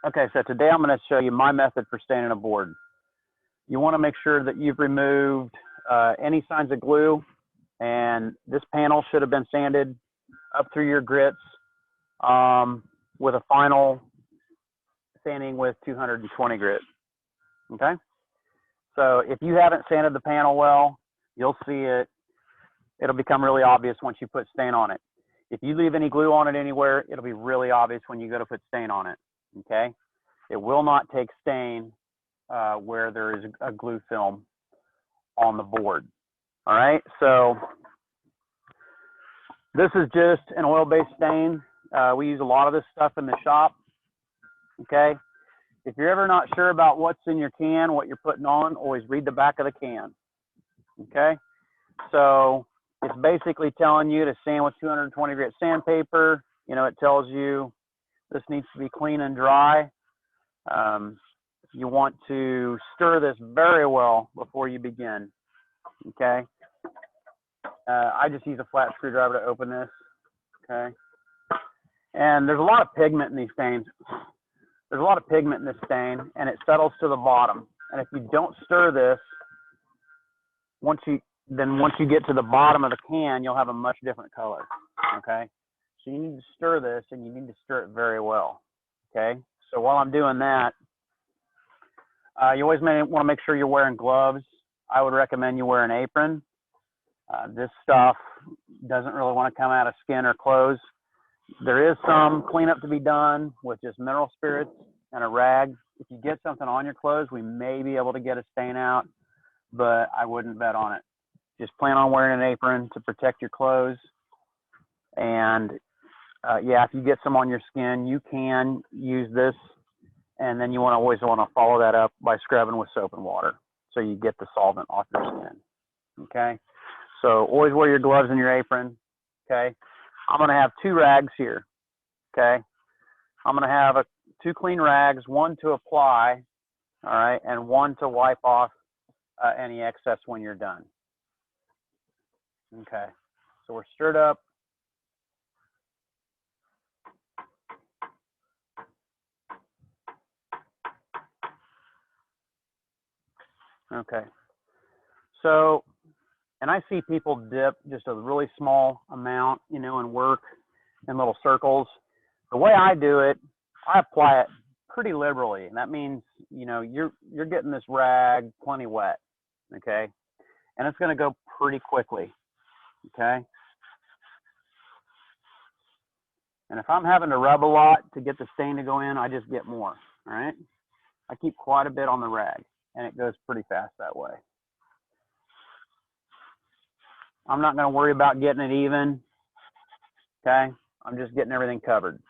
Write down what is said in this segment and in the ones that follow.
Okay, so today I'm going to show you my method for staining a board. You want to make sure that you've removed any signs of glue, and this panel should have been sanded up through your grits with a final sanding with 220 grit. Okay, so if you haven't sanded the panel well, you'll see it'll become really obvious once you put stain on it. If you leave any glue on it anywhere, it'll be really obvious when you go to put stain on it. Okay, it will not take stain where there is a glue film on the board. All right, so this is just an oil-based stain. We use a lot of this stuff in the shop. Okay, if you're ever not sure about what's in your can, what you're putting on, always read the back of the can. Okay, so it's basically telling you to sand with 220 grit sandpaper. You know, it tells you this needs to be clean and dry. You want to stir this very well before you begin. Okay, I just use a flat screwdriver to open this. Okay, and there's a lot of pigment in these stains. There's a lot of pigment in this stain, and it settles to the bottom. And if you don't stir this, once you get to the bottom of the can, you'll have a much different color. Okay, so you need to stir this, and you need to stir it very well. Okay, so while I'm doing that, you always want to make sure you're wearing gloves. I would recommend you wear an apron. This stuff doesn't really want to come out of skin or clothes. There is some cleanup to be done with just mineral spirits and a rag. If you get something on your clothes, we may be able to get a stain out, but I wouldn't bet on it. Just plan on wearing an apron to protect your clothes. And yeah, if you get some on your skin, you can use this, and then you always want to follow that up by scrubbing with soap and water so you get the solvent off your skin. Okay, so always wear your gloves and your apron. Okay, I'm going to have 2 rags here. Okay, I'm going to have 2 clean rags, one to apply, all right, and one to wipe off any excess when you're done. Okay, so we're stirred up. Okay, so, and I see people dip just a really small amount, you know, and work in little circles. The way I do it, I apply it pretty liberally, and that means, you know, you're getting this rag plenty wet, okay, and it's going to go pretty quickly, okay. And if I'm having to rub a lot to get the stain to go in, I just get more. All right, I keep quite a bit on the rag, and it goes pretty fast that way. I'm not going to worry about getting it even. Okay, I'm just getting everything covered.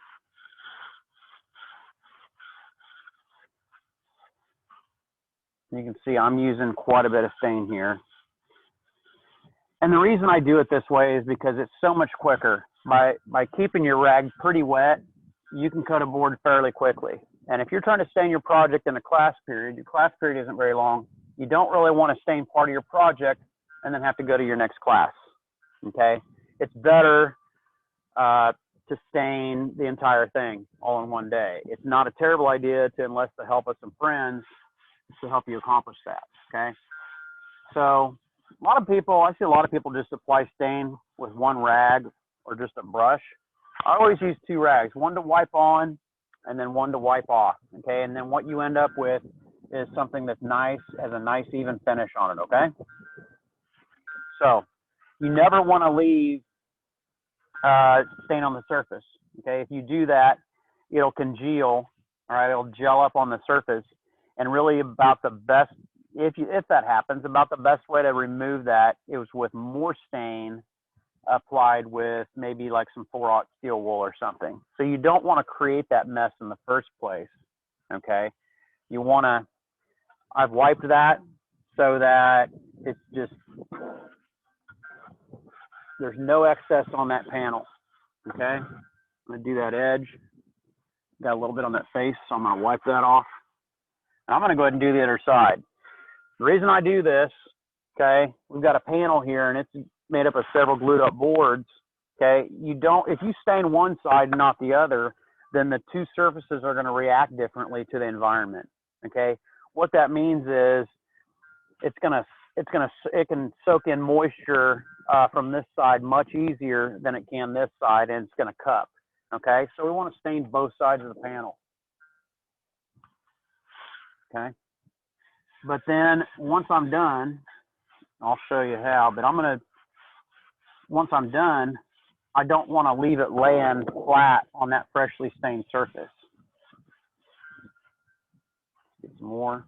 You can see I'm using quite a bit of stain here. And the reason I do it this way is because it's so much quicker. By keeping your rag pretty wet, you can cut a board fairly quickly. And if you're trying to stain your project in a class period, your class period isn't very long, you don't really want to stain part of your project and then have to go to your next class. Okay, it's better to stain the entire thing all in one day. It's not a terrible idea to enlist the help of some friends to help you accomplish that. Okay, so I see a lot of people just apply stain with one rag or just a brush. I always use 2 rags, one to wipe on and then one to wipe off. Okay, and then what you end up with is something that's nice, has a nice even finish on it. Okay, so you never want to leave stain on the surface. Okay, if you do that, it'll congeal. All right, it'll gel up on the surface, and really about the best, if that happens, about the best way to remove that is with more stain applied with maybe like some 4/0 steel wool or something. So you don't want to create that mess in the first place. Okay, you want to, I've wiped that so that it's just, there's no excess on that panel. Okay, I'm going to do that edge. Got a little bit on that face, so I'm going to wipe that off. And I'm going to go ahead and do the other side. The reason I do this, okay, we've got a panel here and it's made up of several glued up boards. Okay, if you stain one side and not the other, then the two surfaces are going to react differently to the environment. Okay, what that means is it can soak in moisture from this side much easier than it can this side, and it's going to cup. Okay, so we want to stain both sides of the panel. Okay, but then once I'm done, I'll show you how, but once I'm done, I don't want to leave it laying flat on that freshly stained surface. Get some more.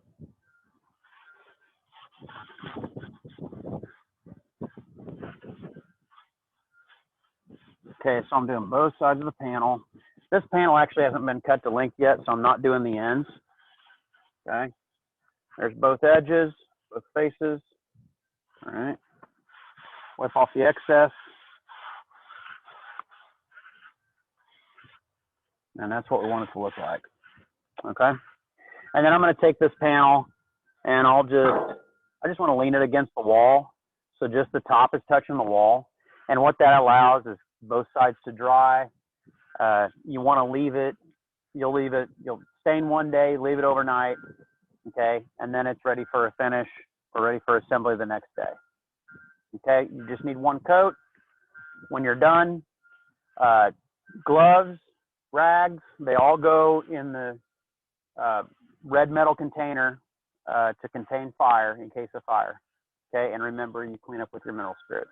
Okay, so I'm doing both sides of the panel. This panel actually hasn't been cut to length yet, so I'm not doing the ends. Okay, there's both edges, both faces. All right, wipe off the excess. And that's what we want it to look like. Okay, and then I'm going to take this panel and I just want to lean it against the wall, so just the top is touching the wall. And what that allows is both sides to dry. You want to leave it, you'll stain one day, leave it overnight, okay, and then it's ready for a finish or ready for assembly the next day. Okay, you just need one coat. When you're done, gloves, rags, they all go in the red metal container to contain fire in case of fire. Okay, and remember, you clean up with your mineral spirits.